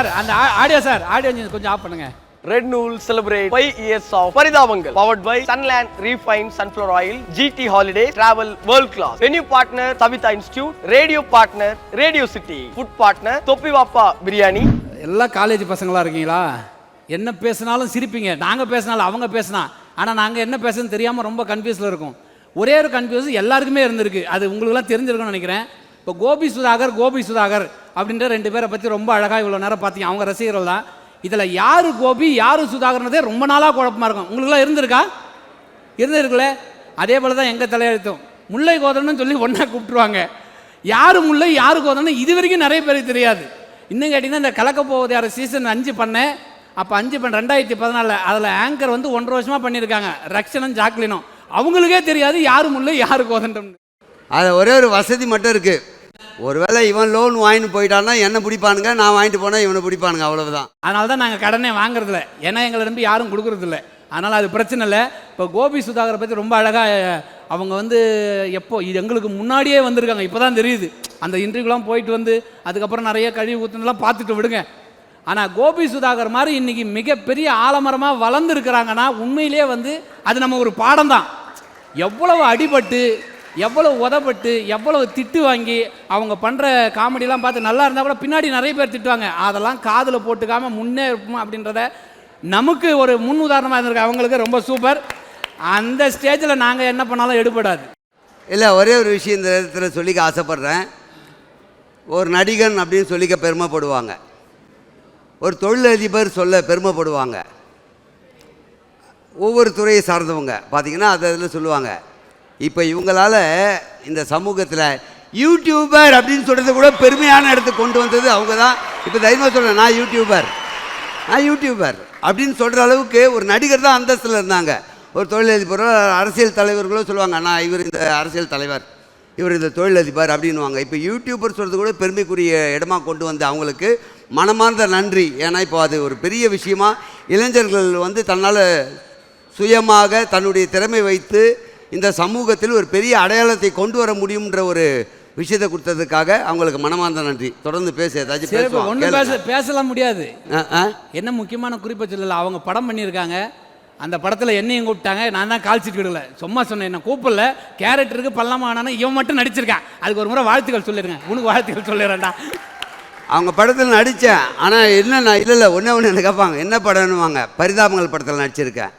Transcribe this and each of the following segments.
Sir அந்த audio கொஞ்சம் of பண்ணுங்க. Red Nool celebrate 5 years of Parithabangal powered by Sunland Refined Sunflower Oil, GT Holiday Travel World Class. Venue partner Savitha Institute, radio partner Radio City, food partner Topi Vappa Biryani. எல்லாம் college பசங்களா இருக்கீங்களா? என்ன பேசினாலும் சிரிப்பீங்க. நாங்க பேசினாலும் அவங்க பேசினா, ஆனா நாங்க என்ன பேசுன்னு தெரியாம ரொம்ப கன்ஃபியூஸ்ல இருக்கும். ஒரே ஒரு கன்ஃபியூஸ் எல்லாருக்குமே இருந்திருக்கு. அது உங்களுக்குலாம் தெரிஞ்சிருக்கும்னு நினைக்கிறேன். இப்போ கோபி சுதாகர் அப்படின்ற 2 பேரை பற்றி ரொம்ப அழகாக இவ்வளோ நேரம் பார்த்தீங்க. அவங்க ரசிகர்கள் தான். இதில் யார் கோபி யார் சுதாகர்ன்றதே ரொம்ப நாளாக குழப்பமாக இருக்கும். உங்களுக்குலாம் இருந்திருக்குல்ல? அதே போல் தான் எங்கள் தலையெழுத்தும் முல்லை கோதரன்னு சொல்லி ஒன்றா கூப்பிட்டுருவாங்க. யார் முல்லை யார் கோதரன்னு இது வரைக்கும் நிறைய பேருக்கு தெரியாது. இன்னும் கேட்டிங்கன்னா இந்த கலக்க போவது யார் சீசன் 5 பண்ணேன். அப்போ 5 பண்ண 2014 அதில் ஆங்கர் வந்து 1.5 வருஷமாக பண்ணியிருக்காங்க. ரக்ஷனும் ஜாக்லினும் அவங்களுக்கே தெரியாது யார் முல்லை யார் கோதரம். அது ஒரே ஒரு வசதி மட்டும் இருக்குது. ஒருவேளை இவன் லோன் வாங்கிட்டு போயிட்டான்னா என்ன பிடிப்பானுங்க, நான் வாங்கிட்டு போனால் இவனை பிடிப்பானுங்க, அவ்வளவுதான். அதனால தான் நாங்கள் கடனே வாங்குறதில்ல. ஏன்னா எங்களை நம்பி யாரும் கொடுக்குறதில்ல. அதனால் அது பிரச்சனை இல்லை. இப்போ கோபி சுதாகரை பற்றி ரொம்ப அழகாக அவங்க வந்து எப்போ இது எங்களுக்கு முன்னாடியே வந்திருக்காங்க. இப்போ தான் தெரியுது. அந்த இன்டர்வியூலாம் போயிட்டு வந்து அதுக்கப்புறம் நிறைய கழிவு ஊற்றுனெல்லாம் பார்த்துட்டு விடுங்க. ஆனால் கோபி சுதாகர் மாதிரி இன்றைக்கி மிகப்பெரிய ஆலமரமாக வளர்ந்துருக்கிறாங்கன்னா உண்மையிலே வந்து அது நம்ம ஒரு பாடம் தான். எவ்வளவு அடிபட்டு எவ்வளவு உதப்பட்டு எவ்வளவு திட்டு வாங்கி அவங்க பண்ணுற காமெடிலாம் பார்த்து நல்லா இருந்தால் கூட பின்னாடி நிறைய பேர் திட்டுவாங்க. அதெல்லாம் காதில் போட்டுக்காமல் முன்னே இருப்போம் அப்படின்றத நமக்கு ஒரு முன் உதாரணமாக இருந்திருக்கு. அவங்களுக்கு ரொம்ப சூப்பர். அந்த ஸ்டேஜில் நாங்கள் என்ன பண்ணாலும் எடுபடாது. இல்லை, ஒரே ஒரு விஷயம் இந்த இடத்துல சொல்லிக்க ஆசைப்பட்றேன். ஒரு நடிகன் அப்படின்னு சொல்லிக்க பெருமைப்படுவாங்க, ஒரு தொழிலதிபர் சொல்ல பெருமைப்படுவாங்க, ஒவ்வொரு துறையை சார்ந்தவங்க பார்த்தீங்கன்னா அதில் சொல்லுவாங்க. இப்போ இவங்களால் இந்த சமூகத்தில் யூடியூபர் அப்படின்னு சொல்கிறது கூட பெருமையான இடத்துக்கு கொண்டு வந்தது அவங்க தான். இப்போ தைரியமாக சொல்கிறேன், நான் யூடியூபர் அப்படின்னு சொல்கிற அளவுக்கு ஒரு நடிகர் தான் அந்தஸ்தில் இருந்தாங்க. ஒரு தொழிலதிபரோ அரசியல் தலைவர்களோ சொல்லுவாங்க, நான் இவர் இந்த அரசியல் தலைவர், இவர் இந்த தொழிலதிபர் அப்படின்வாங்க. இப்போ யூடியூபர் சொல்கிறது கூட பெருமைக்குரிய இடமா கொண்டு வந்து அவங்களுக்கு மனமார்ந்த நன்றி. ஏன்னா இப்போ அது ஒரு பெரிய விஷயமா இளைஞர்கள் வந்து தன்னால் சுயமாக தன்னுடைய திறமை வைத்து இந்த சமூகத்தில் ஒரு பெரிய அடையாளத்தை கொண்டு வர முடியும்ன்ற ஒரு விஷயத்தை கொடுத்ததுக்காக அவங்களுக்கு மனமார்ந்த நன்றி. தொடர்ந்து பேசலாம் முடியாது. என்ன முக்கியமான குறிப்பை சொல்லல, அவங்க படம் பண்ணியிருக்காங்க. அந்த படத்தில் என்னையும் கூப்பிட்டாங்க, நான் தான் கால் சீட் விடல, சும்மா சொன்னேன், என்ன கூப்பிடல. கேரக்டருக்கு பல்லமானா இவன் மட்டும் நடிச்சிருக்கான். அதுக்கு ஒரு முறை வாழ்த்துக்கள் சொல்லிடுங்க. உனக்கு வாழ்த்துக்கள் சொல்லிடுறேன்டா. அவங்க படத்தில் நடித்தேன். ஆனால் என்ன இல்லை ஒன்று என்ன கேட்பாங்க, என்ன படம்னுவாங்க. பரிதாபங்கள் படத்தில் நடிச்சிருக்கேன்.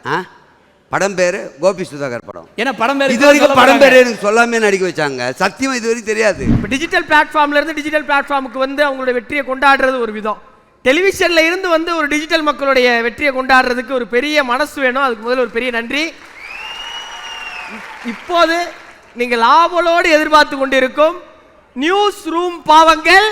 படம் பேர் கோபி சுதாகர் படம். ஏன்னா படம் பேர் இது வரைக்கும் படம் பேர் எனக்கு சொல்லாமே நடிக்க வச்சாங்க. சத்தியமாக இது வரைக்கும் தெரியாது. இப்போ டிஜிட்டல் பிளாட்ஃபார்ம்ல இருந்து டிஜிட்டல் பிளாட்ஃபார்முக்கு வந்து அவங்களோட வெற்றியை கொண்டாடுறது ஒரு விதம். டெலிவிஷன்ல இருந்து வந்து ஒரு டிஜிட்டல் மக்களுடைய வெற்றியை கொண்டாடுறதுக்கு ஒரு பெரிய மனசு வேணும். அதுக்கு முதல்ல ஒரு பெரிய நன்றி. இப்போது நீங்கள் ஆவலோடு எதிர்பார்த்து கொண்டிருக்கும் நியூஸ் ரூம் பாவங்கள்,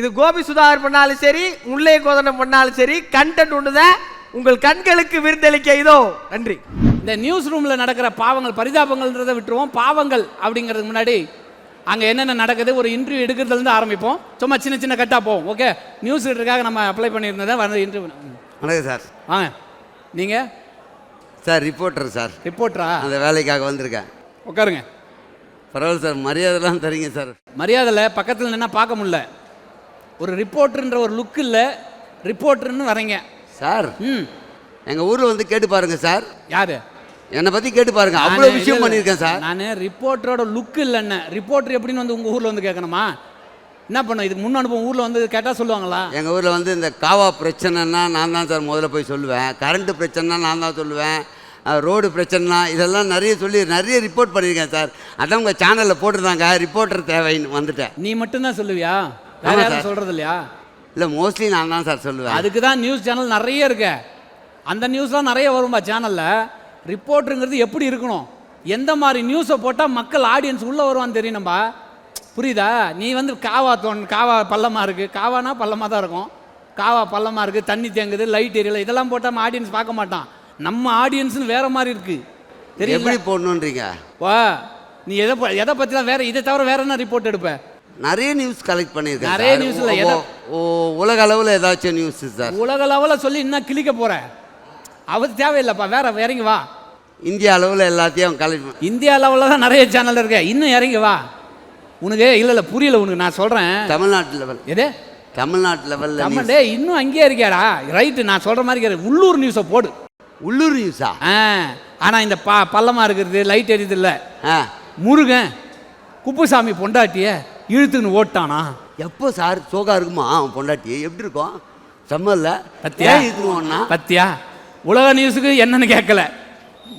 இது கோபி சுதாகர் பண்ணாலும் சரி, முல்லை கோதனம் பண்ணாலும் சரி, கண்டென்ட் ஒண்ணுதான். உங்கள் கண்களுக்கு விருந்தளிக்க இதோ நன்றி. இந்த நியூஸ் ரூமில் நடக்கிற பாவங்கள் பரிதாபங்கள்ன்றதை விட்டுருவோம். பாவங்கள் அப்படிங்கிறதுக்கு முன்னாடி அங்கே என்னென்ன நடக்குது ஒரு இன்டர்வியூ எடுக்கிறதுலேருந்து ஆரம்பிப்போம். சும்மா சின்ன கட்டாக போவோம். ஓகே, நியூஸ் ரீடருக்காக நம்ம அப்ளை பண்ணியிருந்ததை வந்து இன்டர்வியூ. வணக்கம் சார். வாங்க. நீங்கள் சார் ரிப்போர்ட்டரா? அந்த வேலைக்காக வந்திருக்கேன். உட்காருங்க. பரவாயில்ல சார், மரியாதைலாம் தரீங்க சார். மரியாதையில் பக்கத்தில் நின்னா பார்க்க முடியல. ஒரு ரிப்போர்ட்டருன்ற ஒரு லுக்கு இல்லை, ரிப்போர்ட்டர்னு வரீங்க சார். எங்கள் ஊரில் வந்து கேட்டு பாருங்க சார். யார்? என்னை பற்றி கேட்டு பாருங்க. அவ்வளோ விஷயம் பண்ணியிருக்கேன் சார். நான் ரிப்போர்ட்டரோட லுக்கு இல்லைன்னு, ரிப்போர்ட்டர் எப்படின்னு வந்து உங்கள் ஊரில் வந்து கேட்கணுமா? என்ன பண்ணும்? இதுக்கு முன் அனுபவம் ஊரில் வந்து கேட்டால் சொல்லுவாங்களா? எங்கள் ஊரில் வந்து இந்த காவா பிரச்சனைனா நான் தான் சார் முதல்ல போய் சொல்லுவேன். கரண்ட்டு பிரச்சனைனா நான் தான் சொல்லுவேன். ரோடு பிரச்சனைனா இதெல்லாம் நிறைய ரிப்போர்ட் பண்ணியிருக்கேன் சார். அதான் உங்கள் சேனலில் போட்டிருந்தாங்க ரிப்போர்ட்டர் தேவைன்னு வந்துட்டேன். நீ மட்டும்தான் சொல்லுவியா? வேற யாரும் சொல்கிறது இல்லையா? இல்லை, மோஸ்ட்லி நான் தான் சார் சொல்லுவேன். அதுக்கு தான் நியூஸ் சேனல் நிறைய இருக்கு. அந்த நியூஸ்லாம் நிறைய வரும்பா சேனலில். ரிப்போர்ட்டருங்கிறது எப்படி இருக்கணும், எந்த மாதிரி நியூஸை போட்டால் மக்கள் ஆடியன்ஸ் உள்ளே வருவான்னு தெரியணும்பா. புரியுதா? நீ வந்து காவா பள்ளமாக இருக்குது, காவானா பள்ளமாக தான் இருக்கும். காவா பள்ளமாக இருக்குது, தண்ணி தேங்குது, லைட் எரியல, இதெல்லாம் போட்டால் ஆடியன்ஸ் பார்க்க மாட்டான். நம்ம ஆடியன்ஸ்னு வேறு மாதிரி இருக்குது. தெரியும் எப்படி போடணுன்றீங்க? வா, நீ எதை பற்றிலாம் வேறு இதை தவிர வேறு என்ன ரிப்போர்ட் எடுப்ப? நிறைய நியூஸ் கலெக்ட் பண்ணியிருக்கேன். நிறைய நியூஸில் உலக அளவில் ஏதாச்சும் நியூஸ் சார்? உலக அளவில் சொல்லி இன்னும் கிளிக்க போகிறேன். அது தேவையில்லைப்பா, வேற இறங்கி வா. இந்தியா அளவில் எல்லாத்தையும் கலெக்ட். இந்தியா அளவில் தான் நிறைய சேனல் இருக்கு. இன்னும் இறங்கி வா. உனக்கு இல்லை புரியல உனக்கு நான் சொல்கிறேன். தமிழ்நாட்டு லெவல். எது தமிழ்நாட்டு லெவலில் தமிழ்டே இன்னும் அங்கேயே இருக்கியாடா? ரைட்டு, நான் சொல்கிற மாதிரி கேட்க உள்ளூர் நியூஸை போடு. உள்ளூர் நியூஸா? ஆனால் இந்த பள்ளமாக இருக்கிறது லைட் எரியுது இல்லை, முருகன் குப்புசாமி பொண்டாட்டிய இழுத்துன்னு ஓட்டானா. எப்போ சார் சோகா இருக்குமா அவன் பொண்டாட்டி? எப்படி இருக்கும்? செம்மல்ல பத்தியா இதுன்னா பத்தியா? உலக நியூஸுக்கு என்னன்னு கேட்கல,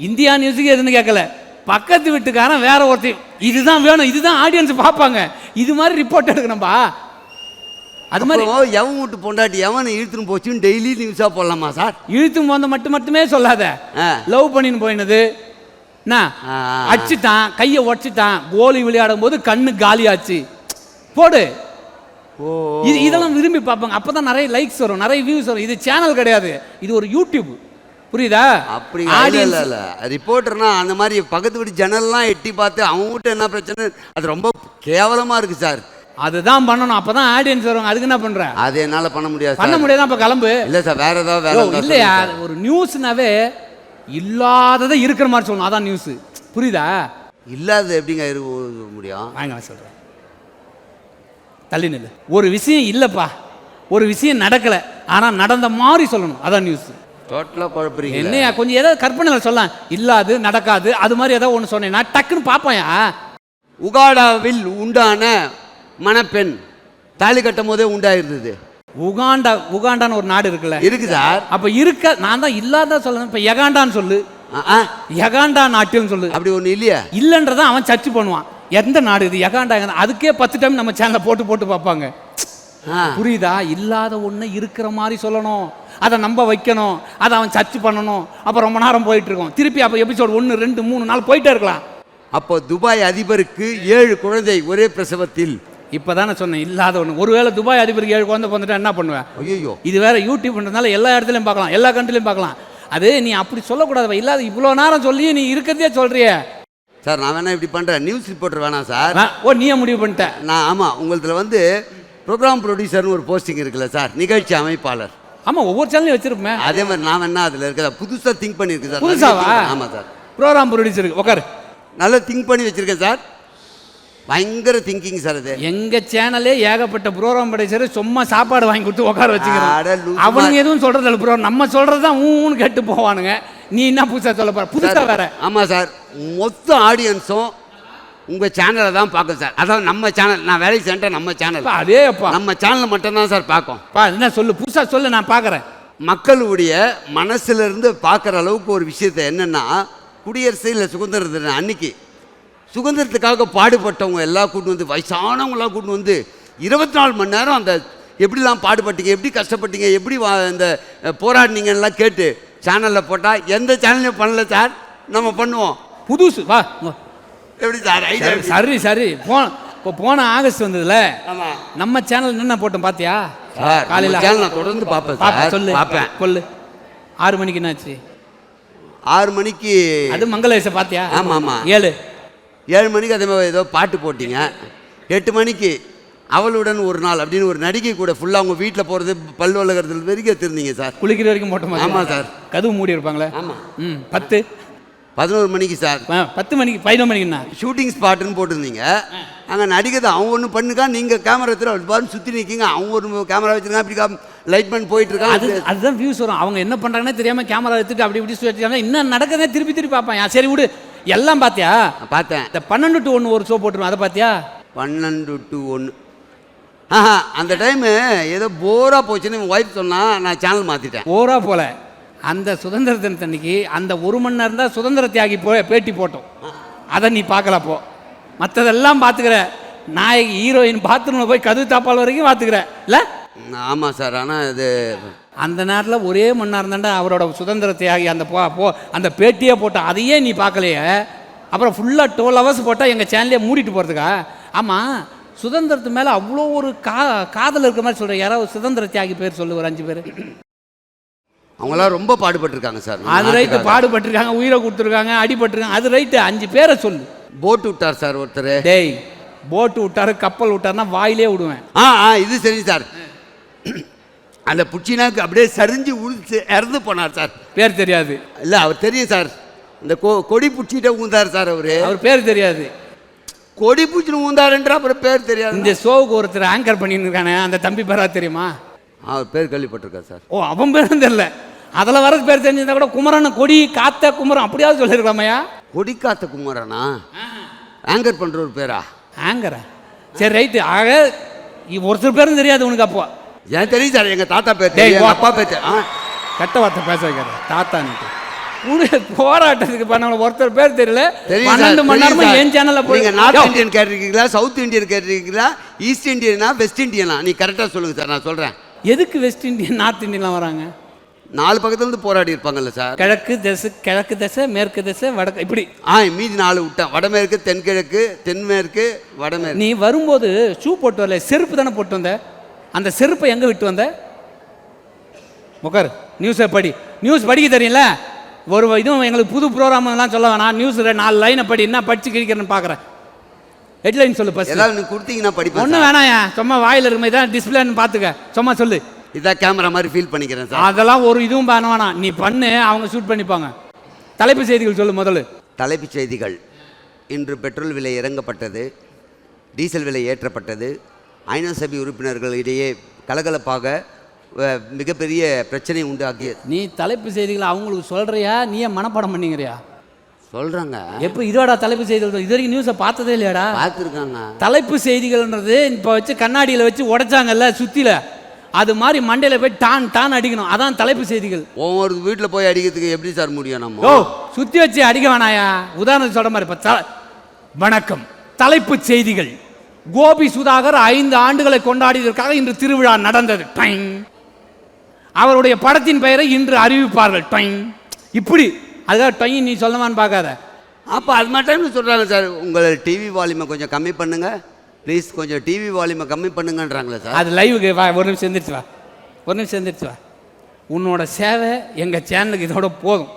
இந்தியா நியூஸுக்கு எதுன்னு கேட்கல, பக்கத்து வீட்டுக்காரன் வேற ஒருத்தையும் இதுதான் வேணும், இதுதான் ஆடியன்ஸ் பார்ப்பாங்க, இது மாதிரி ரிப்போர்ட் எடுக்கணும்பா. அது மாதிரி எவன் வீட்டு பொண்டாட்டி எவன் இழுத்துன்னு போச்சுன்னு டெய்லி நியூஸாக போடலாமா சார்? இழுத்து போந்த மட்டுமே சொல்லாத, லவ் பண்ணின்னு போயினது, அடிச்சுட்டான், கையை உடச்சிட்டான், கோலி விளையாடும் போது கண்ணு காலியாச்சு போடு. இதெல்லாம் விரும்பி பார்ப்பாங்க. அப்பதான் நிறைய லைக்ஸ் வரும், நிறைய வியூஸ் வரும். இது சேனல் கிடையாது, இது ஒரு யூடியூப், புரியுதா? அப்படி இல்ல ரிப்போர்ட்டர்னா அந்த மாதிரி பக்கத்து வீட்டு ஜன்னல்லாம் எட்டி பார்த்து அவங்க வீட்டு என்ன பிரச்சனை, அது ரொம்ப கேவலமா இருக்கு சார். அதுதான் பண்ணணும், அப்பதான் ஆடியன்ஸ் வருவாங்க. அதுக்கு என்ன பண்ற? அது என்னால பண்ண முடியாது. பண்ண முடியாது, அப்ப கிளம்பு. இல்ல சார், வேற ஏதாவது வேலை இல்லையா? ஒரு நியூஸ்னாவே இல்லாததை இருக்கிற மாதிரி சொல்லணும், அதான் நியூஸ், புரியுதா? இல்லாத எப்படிங்க இருக்க முடியும்? வாங்க சொல்றேன், தள்ளி நில்லு. ஒரு விஷயம் இல்லப்பா, ஒரு விஷயம் நடக்கல, ஆனா நடந்த மாதிரி சொல்லணும், அதான் நியூஸ். டோட்டலா குழப்பறீங்க. என்னையா கொஞ்சம் ஏதாவது கற்பனையில் சொல்லலாம், இல்லாது நடக்காது அது மாதிரி ஏதாவது ஒன்று சொன்னேன், நான் டக்குன்னு பார்ப்பேன்யா. உகாண்டாவில் உண்டான மணப்பெண் தாலி கட்டும் போதே உண்டாயிருந்தது. உகாண்டான்னு ஒரு நாடு இருக்குல்ல? இருக்கு சார். அப்ப இருக்க, நான் தான் இல்லாத சொல்லணும். இப்ப யகாண்டான்னு சொல்லு, யகாண்டா நாட்டியம் சொல்லு. அப்படி ஒண்ணு இல்லையா? இல்லன்றதான் அவன் சர்ச் பண்ணுவான். எந்த நாடு இது யகாண்டா? அதுக்கே 10 டைம் நம்ம சேனல்ல போட்டு பார்ப்பாங்க, புரியுதா? இல்லாத ஒண்ணு இருக்கிற மாதிரி சொல்லணும், அதை நம்ப வைக்கணும், அதை அவன் சர்ச் பண்ணணும். அப்ப ரொம்ப நேரம் போயிட்டு இருக்கோம், திருப்பி அப்ப எபிசோட் 1 2 3 4 போயிட்டே இருக்கலாம். அப்போ துபாய் அதிபருக்கு 7 குழந்தை ஒரே பிரசவத்தில். இப்பதானே சொன்னேன் இல்லாத ஒண்ணு. ஒருவேளை துபாய் அதிபருக்கு 7 குழந்தை பிறந்துட்டா என்ன பண்ணுவேன்? ஐயோ, இது வேற யூடியூப்ன்றதுனால எல்லா இடத்துலையும் பார்க்கலாம், எல்லா கண்ட்ரிலையும் பார்க்கலாம். அது நீ அப்படி சொல்லக்கூடாது. இல்லாத இவ்வளோ நேரம் சொல்லி நீ இருக்கிறதே சொல்றிய சார். நான் வேணா இப்படி பண்றேன், நியூஸ் ரிப்போர்ட்டர் வேணாம் சார். நீயே முடிவு பண்ணிட்ட? நான் ஆமா, உங்களதுல ப்ரோக்ராம் ப்ரொடியூசர்னு ஒரு போஸ்டிங் இருக்குல்ல சார், நிகழ்ச்சி அமைப்பாளர். ஆமா, ஒவ்வொரு சேனலையும் வச்சிருப்பேன். அதே மாதிரி நான் வேணா அதுல இருக்கா புதுசா திங்க் பண்ணிருக்கு சார். புதுசாவா? ஆமா சார், ப்ரோக்ராம் ப்ரொடியூசருக்கு உட்காரு. நல்லா திங்க் பண்ணி வச்சிருக்கேன் சார், பயங்கர திங்கிங் சார். அது எங்க சேனலே ஏகப்பட்ட ப்ரோக்ராம் ப்ரொடியூசர் சும்மா சாப்பாடு வாங்கி கொடுத்து உட்கார வச்சுக்கிறேன். அவனுங்க எதுவும் சொல்றது இல்லை ப்ரோ, நம்ம சொல்றதுதான் ஊன்னு கேட்டு போவானுங்க. நீ என்ன புதுசா சொல்ல போற? புதுசா வேற. ஆமா சார், மொத்த ஆடியன்ஸும் உங்க சேனலை தான் பார்க்கும் சார். அதான் நம்ம சேனல், நான் வேலைக்கு சென்ற நம்ம சேனல், அதேப்பா நம்ம சேனல் மட்டும்தான் சார் பார்க்கும். என்ன சொல்லு, புதுசா சொல்லு, நான் பார்க்குறேன். மக்களுடைய மனசுல இருந்து பார்க்குற அளவுக்கு ஒரு விஷயத்தை என்னன்னா, குடியரசு இல்லை சுதந்திர தினம் அன்னைக்கு சுதந்திரத்துக்காக பாடுபட்டவங்க எல்லாம் கூட்டு வந்து, வயசானவங்களாம் கூட்டு வந்து 24 மணி நேரம் அந்த எப்படிலாம் பாடுபட்டீங்க, எப்படி கஷ்டப்பட்டீங்க, எப்படி இந்த போராடினீங்கலாம் கேட்டு சேனலில் போட்டால் எந்த சேனல்லையும் பண்ணல சார், நம்ம பண்ணுவோம். புதுசு வா எப்படி சார்? சரி சரி, போன ஆகஸ்ட் வந்ததுல நம்ம சேனல் என்ன போட்டோம் பாத்தியா? காலையில் சேனல் நான் தொடர்ந்து பார்ப்பேன். சொல்லு, பார்ப்பேன். சொல்லு, 6 மணிக்கு என்னாச்சு? 6 மணிக்கு அது மங்களேச பாத்தியா? ஆமாம் ஆமாம். 7 மணிக்கு அதே மாதிரி ஏதோ பாட்டு போட்டிங்க. 8 மணிக்கு அவளுடன் ஒரு நாள் அப்படின்னு ஒரு நடிகை கூட ஃபுல்லாக அவங்க வீட்டில் போகிறது, பல் வளர்க்குறது வரைக்கும் எடுத்துருந்தீங்க சார். குளிக்கிற வரைக்கும் போட்டோமா? ஆமாம் சார். கதவு மூடி இருப்பாங்களே. ஆமாம். 11 மணிக்கு சார். 10 மணிக்கு 11 மணிக்குண்ணா ஷூட்டிங் ஸ்பாட்டுன்னு போட்டிருந்தீங்க. அங்கே நடிகை தான், அவங்க ஒன்று பண்ணுக்கா, நீங்கள் கேமரா எடுத்துகிட்டு அப்படி பாரு சுற்றி நிற்கிங்க, அவங்க ஒரு கேமரா வச்சுருக்காங்க, அப்படி லைட்மேன் போயிட்டு இருக்காங்க. அதுதான் வியூஸ் வரும். அவங்க என்ன பண்ணுறாங்கன்னே தெரியாமல் கேமரா எடுத்துட்டு அப்படி இப்படி வச்சுருக்காங்க. இன்னும் நடக்கிறதே திருப்பி பார்ப்பேன். சரி விடு, எல்லாம் பார்த்தியா? பார்த்தேன். இந்த 12 to 1 ஒரு ஷோ போட்டுருவோம், அதை பார்த்தியா? 12 to 1 அந்த டைமு ஏதோ போராக போச்சுன்னு என் ஒய்ஃப் சொன்னால் நான் சேனல் மாற்றிட்டேன். போரா போல அந்த சுதந்திர தினத்தன்னைக்கு அந்த 1 மணி நேரம் தான் சுதந்திர தியாகி பேட்டி போட்டோம். அதை நீ பார்க்கலப்போ, மற்றதெல்லாம் பார்த்துக்கிற. நாயகி ஹீரோயின் பாத்ரூமில் போய் கதவு தாப்பால் வரைக்கும் பார்த்துக்கிற இல்லை? ஆமாம் சார். ஆனால் இது அந்த நேரத்தில் ஒரே மணி நேரம் தாண்டா அவரோட சுதந்திர தியாகி அந்த அந்த பேட்டியே போட்டோம். அதையே நீ பார்க்கலையே. அப்புறம் ஃபுல்லாக 12 hours போட்டால் எங்கள் சேனலே மூடிட்டு போகிறதுக்கா? ஆமாம், சுதந்திரத்து மேலே அவ்வளோ ஒரு காதல் இருக்கிற மாதிரி சொல்கிறேன். யாராவது சுதந்திர தியாகி பேர் சொல்லு, ஒரு 5 பேர். அவங்களாம் ரொம்ப பாடுபட்டுருக்காங்க சார். அது ரைட்டு, பாடுபட்டுருக்காங்க, உயிரை கொடுத்துருக்காங்க, அடிபட்டுருக்காங்க, அது ரைட்டு. 5 பேரை சொல்லு. போட்டு விட்டார் சார் ஒருத்தர். டேய், போட்டு விட்டாரு, கப்பல் விட்டாருன்னா வாயிலே விடுவேன். இது சரி சார். அந்த புச்சினாக்கு அப்படியே சரிஞ்சு உழுத்து இறந்து போனார் சார். பேர் தெரியாது. இல்லை, அவர் தெரியும் சார். இந்த கொடி புச்சிட்ட ஊந்தார் சார். அவர் பேர் தெரியாது. கொடி பூச்சின்னு ஊந்தாருன்றா அப்புறம் பேர் தெரியாது. இந்த ஷோவுக்கு ஒருத்தர் ஆங்கர் பண்ணின்னு இருக்கானே அந்த தம்பி பேரா தெரியுமா? அவர் பேர் கேள்விப்பட்டிருக்கார் சார். ஓ, அவன் பேரும் தெரியல. அதில் வரது பேர் தெரிஞ்சிருந்தா கூட குமரன் கொடி காத்த குமரன் அப்படியாவது சொல்லியிருக்கலாமையா? கொடி காத்த குமாரனா ஆங்கர் பண்ற ஒரு பேரா? ஆங்கரா? சரி ரைட்டு. ஆக ஒருத்தர் பேரும் தெரியாது உனக்கு. அப்போ ஏன் தெரியும் சார், எங்க தாத்தா பேர் டேய், தெரியும், எங்க அப்பா பேர் தெரியும். கட்ட வார்த்தை பேச வைக்காத தாத்தான்ட்டு. போராட்டத்துக்கு பண்ண ஒருத்தர் பேர் தெரியல. தெரியும் 12 மணி நேரமா என் சேனல்ல போய் நீங்க நார்த் இந்தியன் கேட்டிருக்கீங்களா, சவுத் இந்தியன் கேட்டிருக்கீங்களா, ஈஸ்ட் இந்தியனா, வெஸ்ட் இந்தியனா? நீ கரெக்டா சொல்லுங்க சார், நான் சொல்றேன். எதுக்கு வெஸ்ட் இந்தியன் நார்த் இந்தியன்லாம் வராங்க? 4 பக்கத்துல இருந்து போராடி இருப்பாங்கல்ல சார். கிழக்கு திசை மேற்கு திசை வடக்கு இப்படி. மீதி 4 விட்டேன். வடமேற்கு, தென்கிழக்கு, தென்மேற்கு, வடமேற்கு. நீ வரும்போது ஷூ போட்டு வரல, செருப்பு தானே போட்டு வந்த. அந்த செருப்பை எங்க விட்டு வந்த? உட்கார், நியூஸை படி. நியூஸ் படிக்க தெரியல. ஒரு இதுவும் எங்களுக்கு புது ப்ரோக்ராம் எல்லாம் சொல்ல வேணாம். நியூஸ் 4 லைனை படி. என்ன படிச்சு கிழிக்கிறேன்னு பார்க்குறேன். ஹெட்லைன் சொல்லு ஃபர்ஸ்ட். ஏதாவது நீ கொடுத்தீங்கன்னா படிப்பேன். ஒன்றும் வேணாயா, சும்மா வாயில் இருக்குமே இதான் டிஸ்பிளேன்னு பார்த்துக்க. சும்மா சொல்லு. இதான் கேமரா மாதிரி ஃபீல் பண்ணிக்கிறேன் சார். அதெல்லாம் ஒரு இதுவும் பண்ண வேணாம். நீ பண்ணு, அவங்க ஷூட் பண்ணிப்பாங்க. தலைப்பு செய்திகள் சொல்லு முதல்ல. தலைப்புச் செய்திகள். இன்று பெட்ரோல் விலை இறங்கப்பட்டது, டீசல் விலை ஏற்றப்பட்டது, ஐநா சபை உறுப்பினர்களிடையே கலகலப்பாக மிகப்பெரிய பிரச்சனை உண்டாக்கியது. நீ தலைப்பு செய்திகளை அவங்களுக்கு சொல்கிறியா, நீயே மனப்பாடம் பண்ணிக்கிறியா? சொல்கிறாங்க. எப்போ இதோட தலைப்பு செய்திகள்? இது வரைக்கும் நியூஸை பார்த்ததே இல்லையாடா? பார்த்துருக்காங்க. தலைப்பு செய்திகள்ன்றது இப்போ வச்சு கண்ணாடியில் வச்சு உடைச்சாங்கல்ல சுற்றில, அது மாதிரி மண்டையில் போய் டான் டான் அடிக்கணும். அதான் தலைப்பு செய்திகள். ஒவ்வொரு வீட்டில் போய் அடிக்கிறதுக்கு எப்படி சார் முடியும் நம்ம? ஓ, சுற்றி வச்சு அடிக்க வேணாயா. உதாரணத்துக்கு சொல்கிற மாதிரி இப்போ வணக்கம் தலைப்பு செய்திகள். கோபி சுதாகர் 5 ஆண்டுகளை கொண்டாடியதற்காக இன்று திருவிழா நடந்தது. டைம். அவருடைய படத்தின் பெயரை இன்று அறிவிப்பார்கள். டைம். இப்படி அதுக்காக டைம் நீ சொல்லமான்னு பார்க்காத. அப்போ அது மட்டும் சொல்கிறாங்க சார். உங்களை டிவி வால்யூமை கொஞ்சம் கம்மி பண்ணுங்க ப்ளீஸ், கொஞ்சம் டிவி வால்யூமை கம்மி பண்ணுங்கன்றாங்களே சார். அது லைவுக்கு வா, ஒரு நிமிஷம் எந்திரிச்சு வா, ஒரு நிமிஷம் எந்திரிச்சு வா. உன்னோட சேவை எங்கள் சேனலுக்கு இதோட போதும்.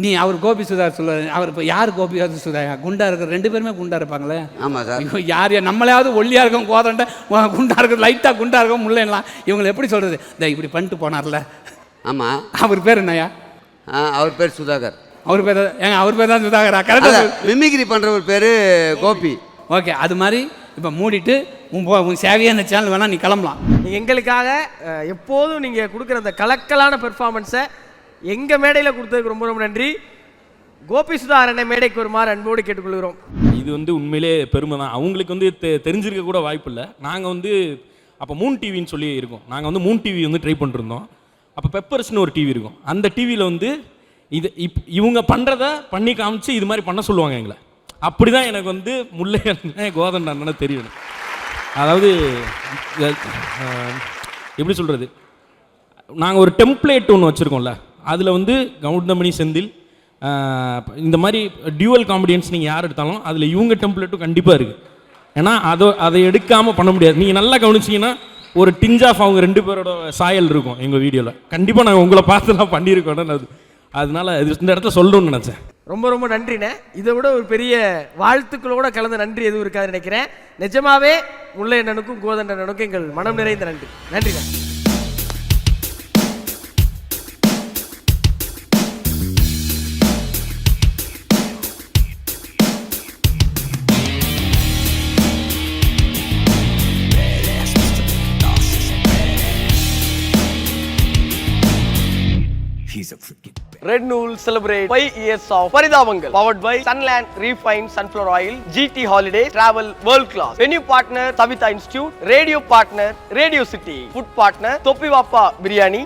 நீ அவர் கோபி சுதாகர் சொல்ல, அவர் இப்போ யார் கோபி சுதாகர்? குண்டா இருக்கிற 2 பேருமே குண்டா இருப்பாங்களே. ஆமாம் சார். யார் நம்மளையாவது ஒல்லியாக இருக்கும், கோதண்ட குண்டா இருக்கும், லைட்டாக குண்டா இருக்கும், முல்லைலாம். இவங்களை எப்படி சொல்கிறது? இந்த இப்படி பண்ணிட்டு போனார்ல. ஆமாம். அவர் பேர் என்னையா? அவர் பேர் சுதாகர். அவர் பேர் ஏங்க அவர் பேர் தான் சுதாகரா? கரெக்டாக மிமிக்ரி பண்ணுறவர் பேர் கோபி. ஓகே, அது மாதிரி இப்போ மூடிட்டு உன் சேவையாக இந்த சேனல் வேணால் நீ கிளம்பலாம். எங்களுக்காக எப்போதும் நீங்கள் கொடுக்குற அந்த கலக்கலான பெர்ஃபார்மன்ஸை எங்கள் மேடையில் கொடுத்ததுக்கு ரொம்ப ரொம்ப நன்றி. கோபி சுதாகரனை மேடைக்கு வருமாறு அன்போடு கேட்டுக்கொள்கிறோம். இது உண்மையிலே பெருமை தான். அவங்களுக்கு தெரிஞ்சிருக்க கூட வாய்ப்பு இல்லை. நாங்கள் அப்போ மூன் டிவின்னு சொல்லி இருக்கோம். நாங்கள் மூன் டிவி ட்ரை பண்ணிருந்தோம். அப்போ பெப்பர்ஸ்னு ஒரு டிவி இருக்கும். அந்த டிவியில் இது இவங்க பண்ணுறத பண்ணி காமிச்சு இது மாதிரி பண்ண சொல்லுவாங்க எங்களை. அப்படி தான் எனக்கு முல்லை அண்ணன் கோதண்ட அண்ணனை தெரியும். அதாவது எப்படி சொல்கிறது, நாங்கள் ஒரு டெம்ப்ளேட் ஒன்று வச்சுருக்கோம்ல, அதில் கவுண்டமணி செந்தில் இந்த மாதிரி டியூவல் காமெடியன்ஸ் நீங்கள் யார் எடுத்தாலும் அதில் இவங்க டெம்ப்ளேட்டும் கண்டிப்பாக இருக்குது. ஏன்னா அதை எடுக்காமல் பண்ண முடியாது. நீங்கள் நல்லா கவனிச்சிங்கன்னா ஒரு டிஞ்ச் ஆஃப் அவங்க 2 பேரோட சாயல் இருக்கும் எங்கள் வீடியோவில். கண்டிப்பாக நாங்கள் உங்களை பார்த்துலாம் பண்ணியிருக்கோம். அதனால இந்த இடத்த சொல்லணும்னு நினச்சேன். ரொம்ப ரொம்ப நன்றிண்ணே. இதை விட ஒரு பெரிய வாழ்த்துக்களோட கலந்த நன்றி எதுவும் இருக்காதுன்னு நினைக்கிறேன். நிஜமாவே முல்லை அண்ணனுக்கும் கோதண்ட அண்ணனுக்கும் எங்கள் மனம் நிறைந்த நன்றி. நன்றிண்ணே. Red Nool celebrate 5 years of Parithabangal. Powered by Sunland Refined Sunflower Oil, GT Holiday, Travel World Class. Venue partner Savitha Institute, radio partner Radio City, food partner Topi Vappa Biryani,